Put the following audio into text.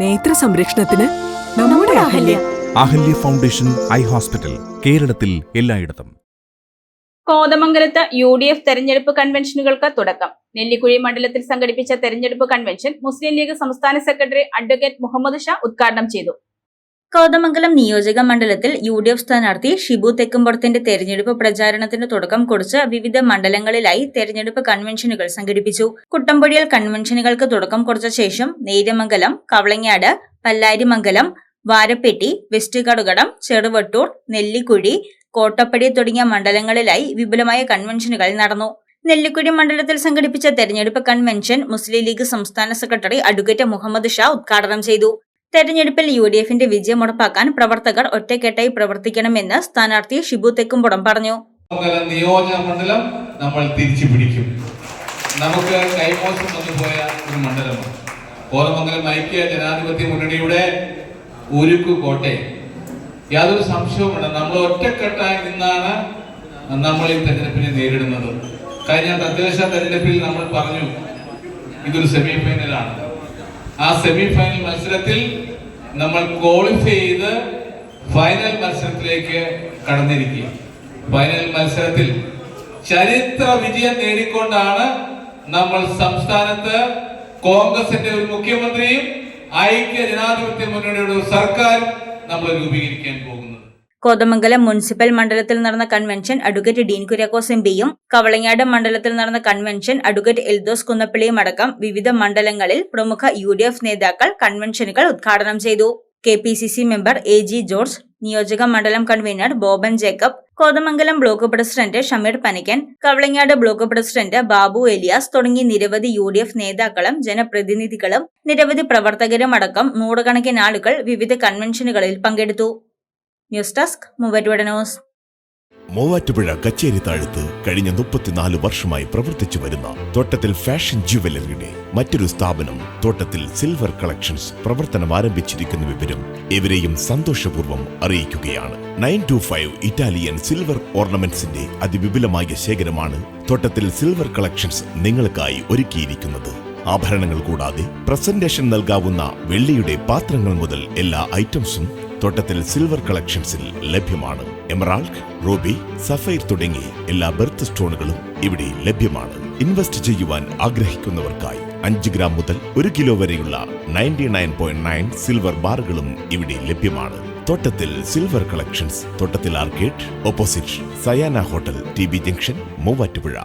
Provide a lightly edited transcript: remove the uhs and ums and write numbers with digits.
നേത്ര സംരക്ഷണത്തിന് നമ്മുടെ Ahalya. Ahalya foundation eye hospital, കേരളത്തിൽ എല്ലായിടത്തും. കോതമംഗലത്ത് UDF തെരഞ്ഞെടുപ്പ് കൺവെൻഷനുകൾക്ക് തുടക്കം. നെല്ലിക്കുഴി മണ്ഡലത്തിൽ സംഘടിപ്പിച്ച തെരഞ്ഞെടുപ്പ് കൺവെൻഷൻ മുസ്ലിം ലീഗ് സംസ്ഥാന സെക്രട്ടറി അഡ്വക്കേറ്റ് മുഹമ്മദ് ഷാ ഉദ്ഘാടനം ചെയ്തു. കോതമംഗലം നിയോജക മണ്ഡലത്തിൽ UDF സ്ഥാനാർത്ഥി ഷിബു തെക്കുംപുറത്തിന്റെ തെരഞ്ഞെടുപ്പ് പ്രചാരണത്തിന് തുടക്കം കുറിച്ച് വിവിധ മണ്ഡലങ്ങളിലായി തെരഞ്ഞെടുപ്പ് കൺവെൻഷനുകൾ സംഘടിപ്പിച്ചു. കുട്ടമ്പൊഴിയൽ കൺവെൻഷനുകൾക്ക് തുടക്കം കുറിച്ച ശേഷം നേര്യമംഗലം, കവളങ്ങാട്, പല്ലാരിമംഗലം, വാരപ്പെട്ടി, വെസ്റ്റ് കടുകടം, ചെറുവട്ടൂർ, നെല്ലിക്കുഴി, കോട്ടപ്പടി തുടങ്ങിയ മണ്ഡലങ്ങളിലായി വിപുലമായ കൺവെൻഷനുകൾ നടന്നു. നെല്ലിക്കുഴി മണ്ഡലത്തിൽ സംഘടിപ്പിച്ച തെരഞ്ഞെടുപ്പ് കൺവെൻഷൻ മുസ്ലിം ലീഗ് സംസ്ഥാന സെക്രട്ടറി അഡ്വക്കേറ്റ് മുഹമ്മദ് ഷാ ഉദ്ഘാടനം ചെയ്തു. തെരഞ്ഞെടുപ്പിൽ UDFന്റെ വിജയം ഉറപ്പാക്കാൻ പ്രവർത്തകർ ഒറ്റക്കെട്ടായി പ്രവർത്തിക്കണമെന്ന് സ്ഥാനാർത്ഥി ഷിബു തെക്കുംപുറം പറഞ്ഞു. നിയോജക മണ്ഡലം നമ്മൾ തിരിച്ചു പിടിക്കും. നമുക്ക് കൈമോശം വന്നുപോയ ഒരു മണ്ഡലമാണ് കോതമംഗലം. ഐക്യ ജനാധിപത്യ മുന്നണിയുടെ ഉരുക്കു കോട്ടയം. യാതൊരു സംശയവുമില്ല, നമ്മൾ ഒറ്റക്കെട്ടായി നിന്നാണ് നമ്മൾ ഈ തെരഞ്ഞെടുപ്പിനെ നേരിടുന്നത്. കഴിഞ്ഞ തദ്ദേശ തെരഞ്ഞെടുപ്പിൽ നമ്മൾ പറഞ്ഞു ഇതൊരു സെമി ഫൈനലാണ്. ആ സെമി ഫൈനൽ മത്സരത്തിൽ നമ്മൾ ക്വാളിഫൈ ചെയ്ത് ഫൈനൽ മത്സരത്തിലേക്ക് കടന്നിരിക്കുക. ഫൈനൽ മത്സരത്തിൽ ചരിത്ര വിജയം നേടിക്കൊണ്ടാണ് നമ്മൾ സംസ്ഥാനത്ത് കോൺഗ്രസിന്റെ ഒരു മുഖ്യമന്ത്രിയും ഐക്യ ജനാധിപത്യ മുന്നണിയുടെ ഒരു സർക്കാർ നമ്മൾ രൂപീകരിക്കാൻ പോകുന്നത്. കോതമംഗലം മുനിസിപ്പൽ മണ്ഡലത്തിൽ നടന്ന കൺവെൻഷൻ അഡ്വക്കേറ്റ് ഡീൻ കുര്യാക്കോസ് MPയും കവളങ്ങാട് മണ്ഡലത്തിൽ നടന്ന കൺവെൻഷൻ അഡ്വക്കേറ്റ് എൽദോസ് കുന്നപ്പള്ളിയും അടക്കം വിവിധ മണ്ഡലങ്ങളിൽ പ്രമുഖ UDF നേതാക്കൾ കൺവെൻഷനുകൾ ഉദ്ഘാടനം ചെയ്തു. KPCC മെമ്പർ AG ജോർജ്, നിയോജക മണ്ഡലം convener Boban Jacob, Kothamangalam block president Shameer Panikkan, Kavalangad block president Babu Elias തുടങ്ങി നിരവധി UDF നേതാക്കളും ജനപ്രതിനിധികളും നിരവധി പ്രവർത്തകരും അടക്കം നൂറുകണക്കിന് ആളുകൾ വിവിധ കൺവെൻഷനുകളിൽ പങ്കെടുത്തു. News desk Muvattupuzha news. Muvattupuzha കച്ചേരി താഴത്ത് കഴിഞ്ഞ 34 വർഷമായി പ്രവർത്തിച്ചു വരുന്ന തോട്ടത്തിൽ ഫാഷൻ ജുവലറിയുടെ മറ്റൊരു സ്ഥാപനം തോട്ടത്തിൽ സിൽവർ കളക്ഷൻസ് പ്രവർത്തനം ആരംഭിച്ചിരിക്കുന്ന വിവരം ഇവരെയും സന്തോഷപൂർവ്വം അറിയിക്കുകയാണ്. 925 ഇറ്റാലിയൻ സിൽവർ ഓർണമെന്റ്സിന്റെ അതിവിപുലമായ ശേഖരമാണ് തോട്ടത്തിൽ സിൽവർ കളക്ഷൻസ് നിങ്ങൾക്കായി ഒരുക്കിയിരിക്കുന്നത്. ആഭരണങ്ങൾ കൂടാതെ പ്രസന്റേഷൻ നൽകാവുന്ന വെള്ളിയുടെ പാത്രങ്ങൾ മുതൽ എല്ലാ ഐറ്റംസും തോട്ടത്തിൽ സിൽവർ കളക്ഷൻസിൽ ലഭ്യമാണ്. എമറാൾഡ്, റൂബി, സഫൈർ തുടങ്ങി എല്ലാ ബെർത്ത് സ്റ്റോണുകളും ഇവിടെ ലഭ്യമാണ്. ഇൻവെസ്റ്റ് ചെയ്യുവാൻ ആഗ്രഹിക്കുന്നവർക്കായി 5 ഗ്രാം മുതൽ 1 കിലോ വരെയുള്ള 99.9 സിൽവർ ബാറുകളും ഇവിടെ ലഭ്യമാണ്. തോട്ടത്തിൽ സിൽവർ കളക്ഷൻസ്, തോട്ടത്തിൽ arcade, opposite Sayana hotel, TB junction, Muvattupuzha.